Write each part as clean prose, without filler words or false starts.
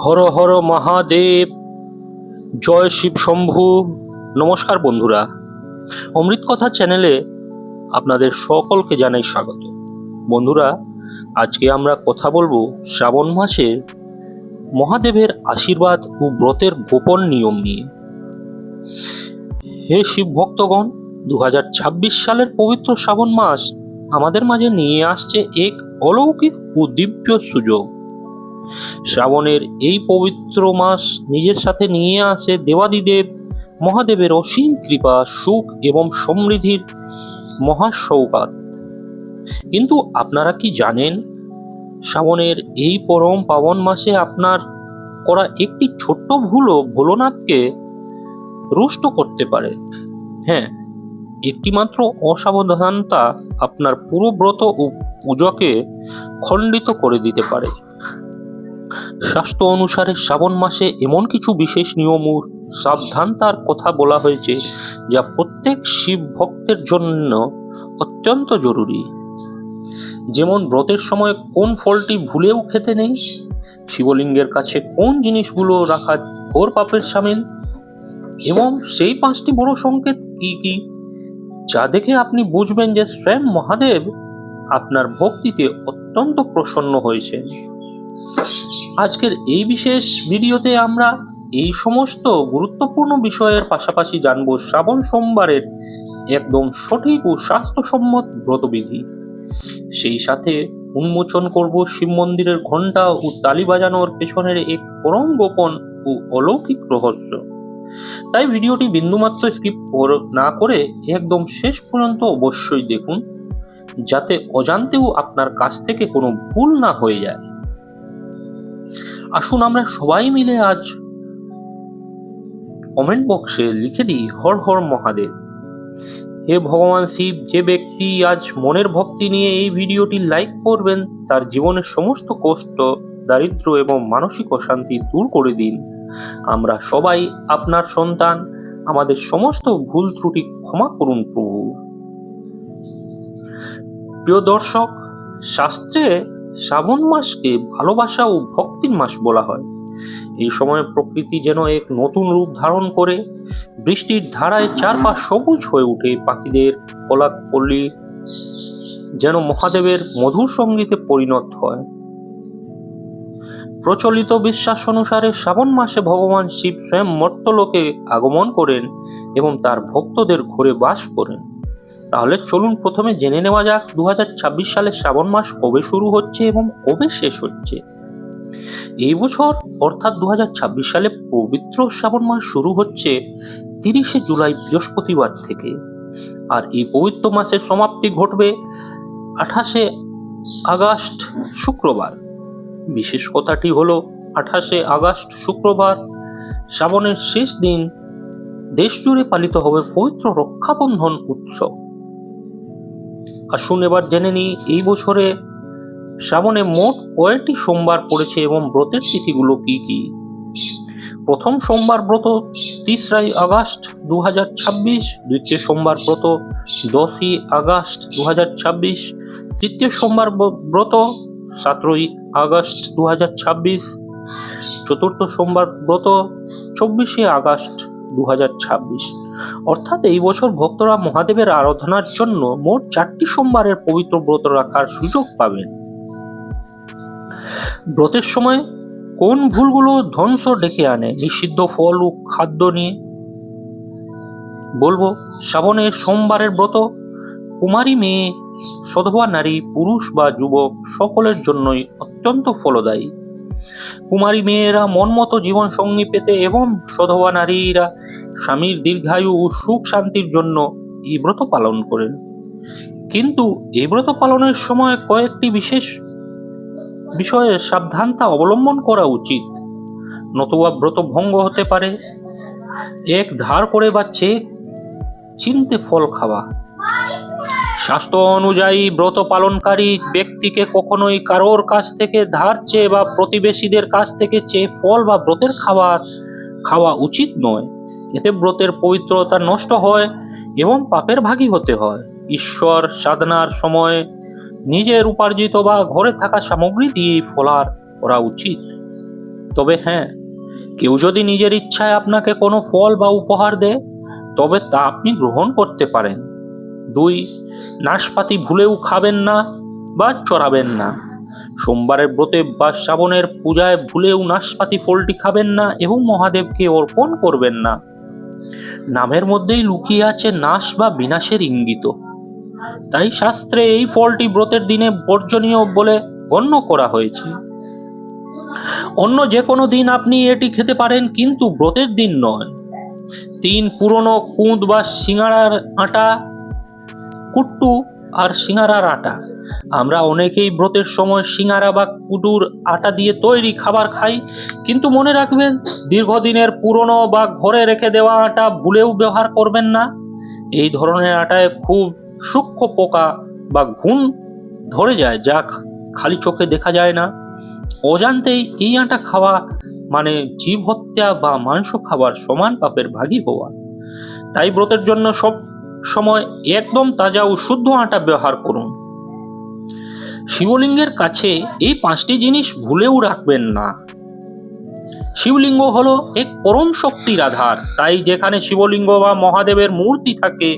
হর হর মহাদেব, জয় শিব শম্ভু। নমস্কার বন্ধুরা, অমৃত কথা চ্যানেলে আপনাদের সকলকে জানাই স্বাগত। বন্ধুরা, আজকে আমরা কথা বলবো শ্রাবণ মাসের মহাদেবের আশীর্বাদ ও ব্রতের গোপন নিয়ম নিয়ে। হে শিব ভক্তগণ, 2026 সালের পবিত্র শ্রাবণ মাস আমাদের মাঝে নিয়ে আসছে এক অলৌকিক ও দিব্য সুযোগ। শ্রাবণের এই পবিত্র মাস নিজের সাথে নিয়ে আসে দেবাদিদেব মহাদেবের অসীম কৃপা, সুখ এবং সমৃদ্ধির মহাসৌগাত। কিন্তু আপনারা কি জানেন, শ্রাবণের এই পরম পাবন মাসে আপনার করা একটি ছোট্ট ভুলও ভোলানাথকে রুষ্ট করতে পারে। হ্যাঁ, একটি মাত্র অসাবধানতা আপনার পুরো ব্রত ও পুজোকে খণ্ডিত করে দিতে পারে। শাস্ত্র অনুসারে শ্রাবণ মাসে এমন কিছু বিশেষ নিয়ম ও সাবধানতার কথা বলা হয়েছে যা প্রত্যেক শিব ভক্তের জন্য অত্যন্ত জরুরি। যেমন ব্রতের সময় কোন ফলটি ভুলেও খেতে নেই, শিবলিঙ্গের কাছে কোন জিনিসগুলো রাখা ঘোর পাপের সামিল, এবং সেই 5টি বড় সংকেত কি কি, যা দেখে আপনি বুঝবেন যে স্বয়ং মহাদেব আপনার ভক্তিতে অত্যন্ত প্রসন্ন হয়েছে। আজকের এই বিশেষ ভিডিওতে আমরা এই সমস্ত গুরুত্বপূর্ণ বিষয়ের পাশাপাশি জানব শ্রাবণ সোমবারের একদম সঠিক ও স্বাস্থ্যসম্মত ব্রতবিধি। সেই সাথে উন্মোচন করব শিব মন্দিরের ঘণ্টা ও তালি বাজানোর পেছনের এক পরম গোপন ও অলৌকিক রহস্য। তাই ভিডিওটি বিন্দুমাত্র স্কিপ না করে একদম শেষ পর্যন্ত অবশ্যই দেখুন, যাতে অজান্তেও আপনার কাছ থেকে কোনো ভুল না হয়ে যায়। আসুন আমরা সবাই মিলে আজ কমেন্ট বক্সে লিখে দিই হর হর মহাদেব। হে ভগবান শিব, যে ব্যক্তি আজ মনের ভক্তি নিয়ে এই ভিডিওটি লাইক করবেন তার জীবনের সমস্ত কষ্ট, দারিদ্র্য এবং মানসিক অশান্তি দূর করে দিন। আমরা সবাই আপনার সন্তান, আমাদের সমস্ত ভুল ত্রুটি ক্ষমা করুন প্রভু। প্রিয় দর্শক, শাস্ত্রে শ্রাবণ মাসকে ভালোবাসা ও ভক্তির মাস বলা হয়। এই সময় প্রকৃতি যেন এক নতুন রূপ ধারণ করে, বৃষ্টির ধারায় চারপাশ সবুজ হয়ে ওঠে, পাখিদের কলাকলি যেন মহাদেবের মধুর সঙ্গীতে পরিণত হয়। প্রচলিত বিশ্বাস অনুসারে শ্রাবণ মাসে ভগবান শিব স্বয়ং মর্ত্যলোকে আগমন করেন এবং তার ভক্তদের ঘরে বাস করেন। তাহলে চলুন প্রথমে জেনে নেওয়া যাক 2026 সালে শ্রাবণ মাস কবে শুরু হচ্ছে এবং কবে শেষ হচ্ছে। এই বছর অর্থাৎ 2026 সালে পবিত্র শ্রাবণ মাস শুরু হচ্ছে 30শে জুলাই বৃহস্পতিবার থেকে, আর এই পবিত্র মাসের সমাপ্তি ঘটবে 28শে আগস্ট শুক্রবার। বিশেষ কথাটি হলো 28শে আগস্ট শুক্রবার শ্রাবণের শেষ দিন দেশ জুড়ে পালিত হবে পবিত্র রক্ষাবন্ধন উৎসব। আসুন এবার জেনে নিই এই বছরে শ্রাবণে মোট কয়টি সোমবার পড়েছে এবং ব্রতের তিথিগুলো কি কি। প্রথম সোমবার ব্রত 3রা আগস্ট 2026, দ্বিতীয় সোমবার ব্রত 10ই আগস্ট 2026, তৃতীয় সোমবার ব্রত 17ই আগস্ট 2026, চতুর্থ সোমবার ব্রত 24শে আগস্ট 2026। অর্থাৎ এই বছর ভক্তরা মহাদেবের আরাধনার জন্য মোট 4টি সোমবারের পবিত্র ব্রত রাখার সুযোগ পাবেন। ব্রতের সময় কোন ভুলগুলো ধ্বংস ডেকে আনে নিষিদ্ধ ফল ও খাদ্য নিয়ে বলবো। শ্রাবণের সোমবারের ব্রত কুমারী মেয়ে, সধবা নারী, পুরুষ বা যুবক সকলের জন্যই অত্যন্ত ফলদায়ী। কুমারী মেয়েরা মনমতো জীবন সঙ্গী পেতে এবং সধবা নারীরা স্বামীর দীর্ঘায়ু ও সুখ শান্তির জন্য এই ব্রত পালন করেন। কিন্তু এই ব্রত পালনের সময় কয়েকটি বিশেষ বিষয়ে সাবধানতা অবলম্বন করা উচিত, নতুবা ব্রত ভঙ্গ হতে পারে। এক, ধার করে বা চেয়ে চিনতে ফল খাওয়া। শাস্ত্র অনুযায়ী ব্রত পালনকারী ব্যক্তিকে কখনোই কারোর কাছ থেকে ধার চেয়ে বা প্রতিবেশীদের কাছ থেকে চেয়ে ফল বা ব্রতের খাবার খাওয়া উচিত নয়। এতে ব্রতের পবিত্রতা নষ্ট হয় এবং পাপের ভাগী হতে হয়। ঈশ্বর সাধনার সময় নিজের উপার্জিত বা ঘরে থাকা সামগ্রী দিয়েই ফলার করা উচিত। তবে হ্যাঁ, কেউ যদি নিজের ইচ্ছায় আপনাকে কোনো ফল বা উপহার দেয়, তবে তা আপনি গ্রহণ করতে পারেন। 2. নাশপাতি ভুলেও খাবেন না বা চড়াবেন না। সোমবারের ব্রতে বা শ্রাবণের পূজায় ভুলেও নাশপাতি ফলটি খাবেন না এবং মহাদেবকে অর্পণ করবেন না। নামের মধ্যেই লুকিয়ে আছে নাশ বা বিনাশের ইঙ্গিত। তাই শাস্ত্রে এই ফলটি ব্রতের দিনে বর্জনীয় বলে গণ্য করা হয়েছে। অন্য যে কোনো দিন আপনি এটি খেতে পারেন, কিন্তু ব্রতের দিন নয়। 3. পুরনো কুঁদ বা সিঙ্গারার আটা, কুট্টু আর সিঙ্গারার আটা। আমরা অনেকেই ব্রতের সময় সিঙ্গারা বা কুটুর আটা দিয়ে তৈরি খাবার খাই, কিন্তু মনে রাখবেন, দীর্ঘদিনের পুরনো বা ঘরে রেখে দেওয়া আটা ভুলেও ব্যবহার করবেন না। এই ধরনের আটায় খুব সূক্ষ্ম পোকা বা ঘুণ ধরে যায়, যা খালি চোখে দেখা যায় না। অজান্তেই এই আটা খাওয়া মানে জীব হত্যা বা মাংস খাবার সমান পাপের ভাগী হওয়া। তাই ব্রতের জন্য সব সময় একদম তাজা ও শুদ্ধ আটা ব্যবহার করুন। শিবলিঙ্গের কাছে এই 5টি জিনিস ভুলেও রাখবেন না। শিবলিঙ্গ হলো এক পরম শক্তির আধার, তাই যেখানে শিবলিঙ্গ বা মহাদেবের মূর্তি থাকে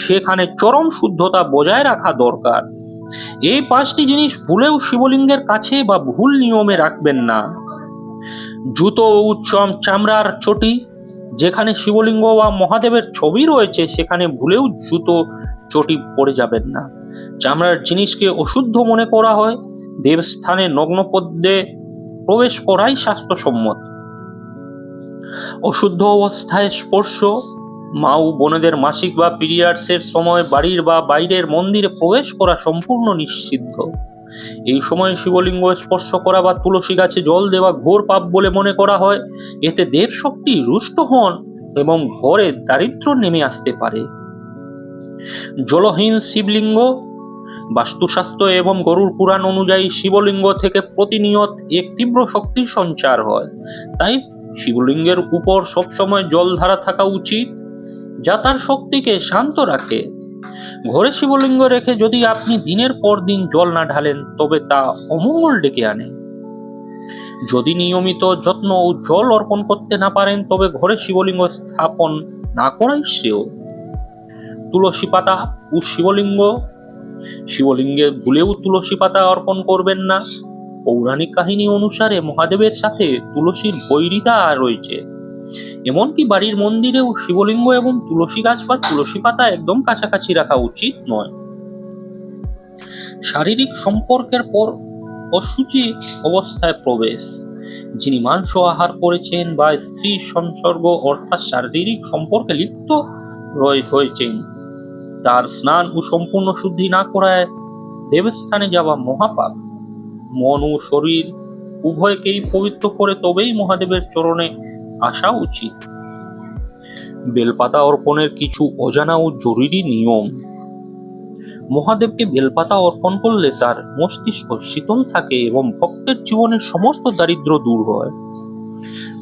সেখানে চরম শুদ্ধতা বজায় রাখা দরকার। এই 5টি জিনিস ভুলেও শিবলিঙ্গের কাছে বা ভুল নিয়মে রাখবেন না। জুতো ও চামড়ার চটি। যেখানে শিবলিঙ্গ বা মহাদেবের ছবি রয়েছে সেখানে ভুলেও জুতো চটি পরে যাবেন না। চামড়ার জিনিসকে অশুদ্ধ মনে করা হয়। দেবস্থানে নগ্নপদ্মে প্রবেশ করাই স্বাস্থ্যসম্মত। অশুদ্ধ অবস্থায় স্পর্শ। মা ও বোনেদের মাসিক বা পিরিয়ডসের সময় বাড়ির বা বাইরের মন্দিরে প্রবেশ করা সম্পূর্ণ নিষিদ্ধ। এই সময় শিবলিঙ্গ স্পর্শ করা বা তুলসী গাছে জল দেওয়া ঘোর পাপ বলে মনে করা হয়। এতে দেব শক্তি রুষ্ট হন এবং ঘরে দারিদ্র্য নেমে আসতে পারে। জলহীন শিবলিঙ্গ। বাস্তুশাস্ত্র এবং গরুড় পুরাণ অনুযায়ী শিবলিঙ্গ থেকে প্রতিনিয়ত এক তীব্র শক্তির সঞ্চার হয়। তাই শিবলিঙ্গের উপর সবসময় জলধারা থাকা উচিত, যা তার শক্তিকে শান্ত রাখে। ঘরে শিবলিঙ্গ রেখে যদি আপনি দিনের পর দিন জল না ঢালেন, তবে তা অমঙ্গল ডেকে আনে। যদি নিয়মিত যত্ন ও জল অর্পণ করতে না পারেন, তবে ঘরে শিবলিঙ্গ স্থাপন না করাই শ্রেয়। তুলসী পাতা ও শিবলিঙ্গ। শিবলিঙ্গে ভুলেও তুলসী পাতা অর্পণ করবেন না। পৌরাণিক কাহিনী অনুসারে মহাদেবের সাথে তুলসীর বৈরিতা রয়েছে। এমনকি বাড়ির মন্দিরেও শিবলিঙ্গ এবং তুলসী গাছ বা তুলসী পাতা একদম কাছাকাছি রাখা উচিত নয়। শারীরিক সম্পর্কের পর অশুচি অবস্থায় প্রবেশ। যিনি মাংস আহার করেছেন বা স্ত্রী সংসর্গ অর্থাৎ শারীরিক সম্পর্কে লিপ্ত হয়েছেন, তার স্নান ও সম্পূর্ণ শুদ্ধি না করায় দেবস্থানে যাওয়া মহাপাপ। মন ও শরীর উভয়কেই পবিত্র করে তবেই মহাদেবের চরণে আসা উচিত। বেলপাতা অর্পণের কিছু অজানা ও জরুরি নিয়ম। মহাদেবকে বেলপাতা অর্পণ করলে তার মস্তিষ্ক শীতল থাকে এবং ভক্তের জীবনের সমস্ত দারিদ্র দূর হয়।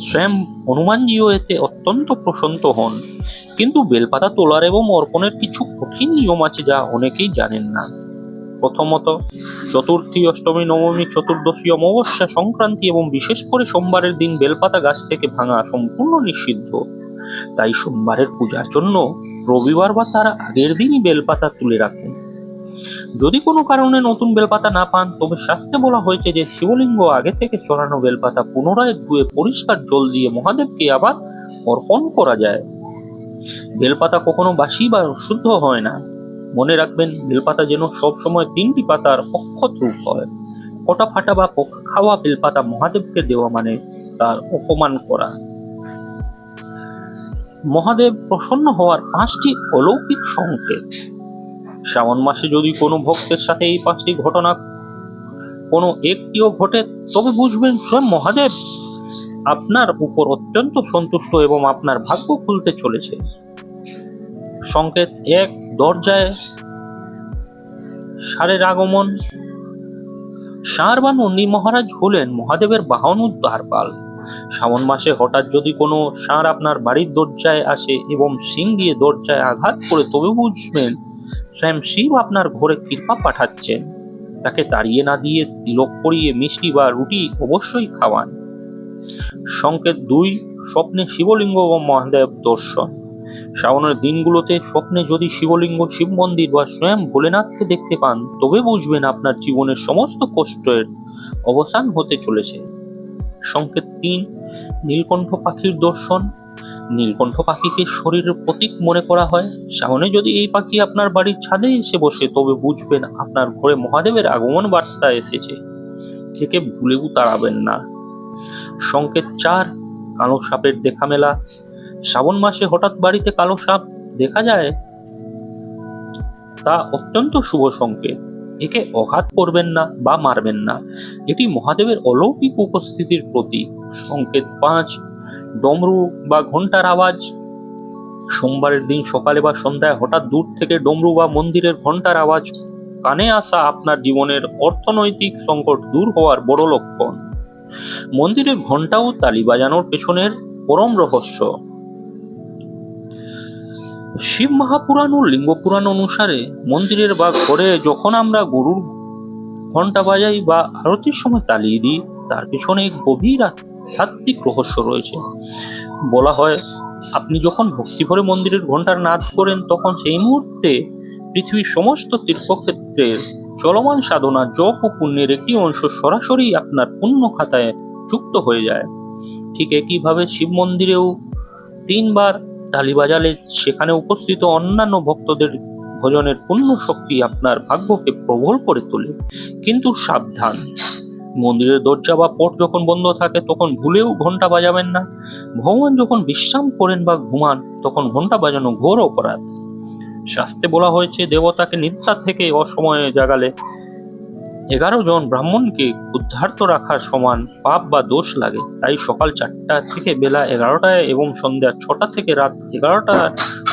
স্বয়ং হনুমানজিও এতে অত্যন্ত প্রসন্ন হন। কিন্তু বেলপাতা তোলার এবং অর্পণের কিছু কঠিন নিয়ম আছে যা অনেকেই জানেন না। প্রথমত, চতুর্থী, অষ্টমী, নবমী, চতুর্দশী, অমাবস্যা, সংক্রান্তি এবং বিশেষ করে সোমবারের দিন বেলপাতা গাছ থেকে ভাঙা সম্পূর্ণ নিষিদ্ধ। তাই সোমবারের পূজার জন্য রবিবার বা তার আগের দিনই বেলপাতা তুলে রাখুন। যদি কোনো কারণে নতুন বেলপাতা না পান, তবে শাস্ত্রে বলা হয়েছে যে শিবলিঙ্গ আগে থেকে চড়ানো বেলপাতা পুনরায় ধুয়ে পরিষ্কার জল দিয়ে মহাদেবকে আবার অর্পণ করা যায়। বেলপাতা কখনো বাসি বা অশুদ্ধ হয় না। মনে রাখবেন, বেলপাতা যেন সবসময় 3টি পাতার অক্ষত রূপ হয়। কটা ফাটা বা খাওয়া বেলপাতা মহাদেবকে দেওয়া মানে তার অপমান করা। মহাদেব প্রসন্ন হওয়ার 5টি অলৌকিক সংকেত। শ্রাবণ মাসে যদি কোনো ভক্তের সাথে এই 5টি ঘটনা কোনো একটিও ঘটে, তবে বুঝবেন স্বয়ং মহাদেব আপনার উপর অত্যন্ত সন্তুষ্ট এবং আপনার ভাগ্য খুলতে চলেছে। সংকেত 1, দরজায় ষাঁড়ের আগমন। ষাঁড় বা নন্দী মহারাজ হলেন মহাদেবের বাহন ও দ্বারপাল। শ্রাবণ মাসে হঠাৎ যদি কোনো ষাঁড় আপনার বাড়ির দরজায় আসে এবং শিং দিয়ে দরজায় আঘাত করে, তবে বুঝবেন স্বয়ং শিব আপনার ঘরে কৃপা পাঠাচ্ছেন। তাকে তাড়িয়ে না দিয়ে তিলক পরিয়ে মিষ্টি বা রুটি অবশ্যই খাওয়ান। সংকেত 2, স্বপ্নে শিবলিঙ্গ ও মহাদেব দর্শন। শ্রাবণের দিনগুলোতে স্বপ্নে যদি শিবলিঙ্গ, শিব মন্দির বা স্বয়ং ভোলেনাথকে দেখতে পান, তবে বুঝবেন আপনার জীবনের সমস্ত কষ্টের অবসান হতে চলেছে। সংকেত 3, নীলকণ্ঠ পাখির দর্শন। নীলকণ্ঠ পাখিকে শরীরের প্রতীক মনে করা হয়। শ্রাবণে যদি এই পাখি আপনার বাড়ির ছাদে এসে বসে, তবে বুঝবেন আপনার ঘরে মহাদেবের আগমন বার্তা এসেছে। একে ভুলেও তাড়াবেন না। সংকেত 4, কালো সাপের দেখা মেলা। শ্রাবণ মাসে হঠাৎ বাড়িতে কালো সাপ দেখা যায়, তা অত্যন্ত শুভ সংকেত। একে আঘাত করবেন না বা মারবেন না, এটি মহাদেবের অলৌকিক উপস্থিতির প্রতীক। সংকেত 5, ডমরু বা ঘন্টার আওয়াজ। সোমবারের দিন সকালে বা সন্ধ্যায় হঠাৎ দূর থেকে ডমরু বা মন্দিরের ঘন্টার আওয়াজ কানে আসা আপনার জীবনের অর্থনৈতিক সংকট দূর হওয়ার বড় লক্ষণ। মন্দিরের ঘন্টা ও তালি বাজানোর পেছনের পরম রহস্য। শিব মহাপুরাণ ও লিঙ্গ পুরাণ অনুসারে মন্দিরের বা ঘরে যখন আমরা গরুর ঘন্টা বাজাই বা আরতির সময় তালি দিই, তার পেছনে এক গভীর আধ্যাত্মিক রহস্য রয়েছে। বলা হয়, আপনি যখন ভক্তি ভরে মন্দিরের ঘন্টার নাদ করেন, তখন সেই মুহূর্তে পৃথিবীর সমস্ত তীর্থক্ষেত্রের চলমান সাধনা, জপ ও পুণ্যের একটি অংশ সরাসরি আপনার পুণ্য খাতায় যুক্ত হয়ে যায়। ঠিক একইভাবে শিব মন্দিরেও 3 বার তালি বাজালে সেখানে উপস্থিত অন্যান্য ভক্তদের ভজনের পূর্ণ শক্তি আপনার ভাগ্যকে প্রবল করে তোলে। কিন্তু সাবধান, মন্দিরের দরজা বা পট যখন বন্ধ থাকে, তখন ভুলেও ঘন্টা বাজাবেন না। ভগবান যখন বিশ্রাম করেন বা ঘুমান, তখন ঘন্টা বাজানো ঘোর অপরাধ। শাস্ত্রে বলা হয়েছে, দেবতাকে নিদ্রা থেকে অসময়ে জাগালে 11 জন ব্রাহ্মণকে উদ্ধার্ত রাখার সমান পাপ বা দোষ লাগে। তাই সকাল 4টা থেকে বেলা 11টায় এবং সন্ধ্যা 6টা থেকে রাত 11টা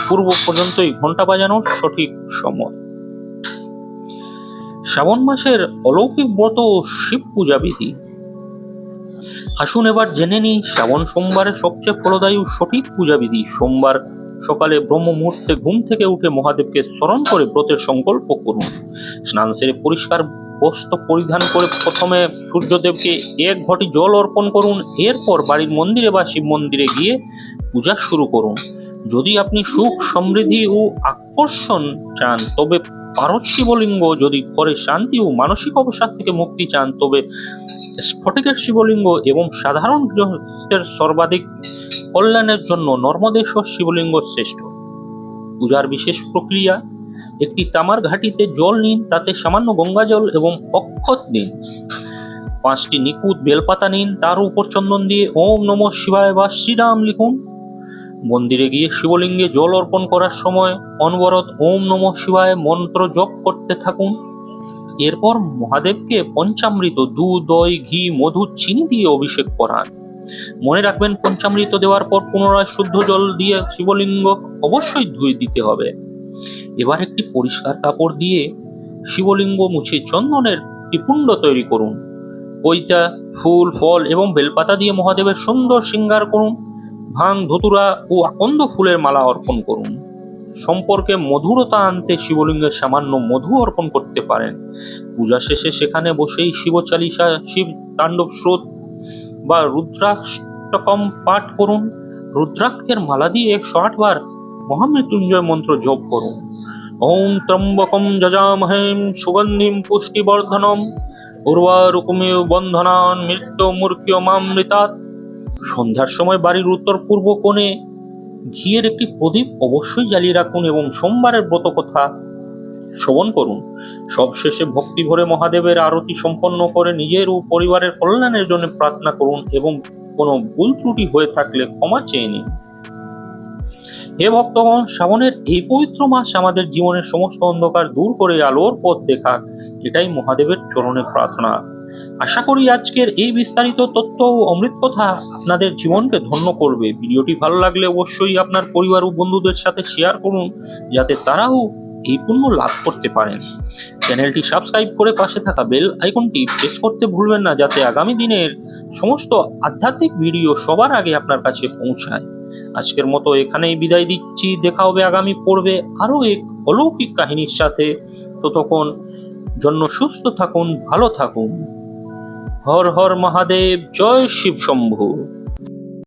পূর্ব পর্যন্তই ঘন্টা বাজানোর সঠিক সময়। শ্রাবণ মাসের অলৌকিক ব্রত ও শিব পূজা বিধি। আসুন এবার জেনে নিই শ্রাবণ সোমবারের সবচেয়ে ফলদায়ী ও সঠিক পূজা বিধি। সোমবার সকালে ব্রহ্ম মুহূর্তে ঘুম থেকে উঠে মহাদেবকে স্মরণ করে ব্রতের সংকল্প করুন। স্নান সেরে পরিষ্কার বস্ত্র পরিধান করে প্রথমে সূর্যদেবকে 1 ঘটি জল অর্পণ করুন। এরপর বাড়ির মন্দিরে বা শিব মন্দিরে গিয়ে পূজা শুরু করুন। যদি আপনি সুখ, সমৃদ্ধি ও আকর্ষণ চান, তবে পারদ শিবলিঙ্গ, যদি ঘরে শান্তি ও মানসিক অবসাদ থেকে মুক্তি চান, তবে স্ফটিকের শিবলিঙ্গ, এবং সাধারণ গৃহস্থের সর্বাধিক কল্যাণের জন্য নর্মদেশ্বর শিবলিঙ্গ শ্রেষ্ঠ। পূজার বিশেষ প্রক্রিয়া: একটি তামার ঘাটিতে জল নিন, তাতে সামান্য গঙ্গা জল এবং অক্ষত দিন। 5টি নিখুঁত বেলপাতা নিন, তার উপর চন্দন দিয়ে ওম নমঃ শিবায় বা শ্রীরাম লিখুন। মন্দিরে গিয়ে শিবলিঙ্গে জল অর্পণ করার সময় অনবরত ওম নমঃ শিবায় মন্ত্র জপ করতে থাকুন। এরপর মহাদেবকে পঞ্চামৃত, দুধ, দই, ঘি, মধু, চিনি দিয়ে অভিষেক করান। মনে রাখবেন, পঞ্চামৃত দেওয়ার পর পুনরায় শুদ্ধ জল দিয়ে শিবলিঙ্গ অবশ্যই ধুয়ে দিতে হবে। এবার একটি পরিষ্কার কাপড় দিয়ে শিবলিঙ্গ মুছে চন্দনের ত্রিপুণ্ড তৈরি করুন। পৈতা, ফুল, ফল এবং বেলপাতা দিয়ে মহাদেবের সুন্দর শৃঙ্গার করুন। ভাং, ধতুরা ও আকন্দ ফুলের মালা অর্পণ করুন। সম্পর্কে মধুরতা আনতে শিবলিঙ্গে সামান্য মধু অর্পণ করতে পারেন। পূজা শেষে সেখানে বসেই শিব চালিসা, শিব তাণ্ডব স্রোত বা রুদ্রাষ্টকম পাঠ করুন। রুদ্রাক্ষের মালা দিয়ে 108 বার মহামৃত্যুঞ্জয় মন্ত্র জপ করুন। ওম ত্রম্বকম যজামহেম সুগন্ধিম পুষ্টিবর্ধনম উর্বারুকমিব বন্ধনান মৃত্যুমূর্ত্যমামৃতাৎ। সন্ধ্যার সময় বাড়ির উত্তর পূর্ব কোণে ঘিয়ের একটি প্রদীপ অবশ্যই জ্বালিয়ে রাখুন এবং সোমবারের ব্রত কথা শ্রবণ করুন। সবশেষে ভক্তি ভরে মহাদেবের আরতি সম্পন্ন করে নিজের ও পরিবারের কল্যাণের জন্য প্রার্থনা করুন এবং কোনো ভুল ত্রুটি হয়ে থাকলে ক্ষমা চেয়ে নিন। হে ভক্তগণ, শ্রাবণের এই পবিত্র মাস আমাদের জীবনের সমস্ত অন্ধকার দূর করে আলোর পথ দেখাক, এটাই মহাদেবের চরণে প্রার্থনা। আশা করি আজকের এই বিস্তারিত তথ্য ও অমৃত কথা আপনাদের জীবনকে ধন্য করবে। ভিডিওটি ভালো লাগলে অবশ্যই আপনার পরিবার ও বন্ধুদের সাথে শেয়ার করুন, যাতে তারাও এই পুণ্য লাভ করতে পারেন। চ্যানেলটি সাবস্ক্রাইব করে পাশে থাকা বেল আইকনটি প্রেস করতে ভুলবেন না, যাতে আগামী দিনের সমস্ত আধ্যাত্মিক ভিডিও সবার আগে আপনার কাছে পৌঁছায়। আজকের মতো এখানেই বিদায় দিচ্ছি। দেখা হবে আগামী পর্বে আরো এক অলৌকিক কাহিনীর সাথে। ততক্ষণ জন্য সুস্থ থাকুন, ভালো থাকুন। হর হর মহাদেব, জয় শিব শম্ভু।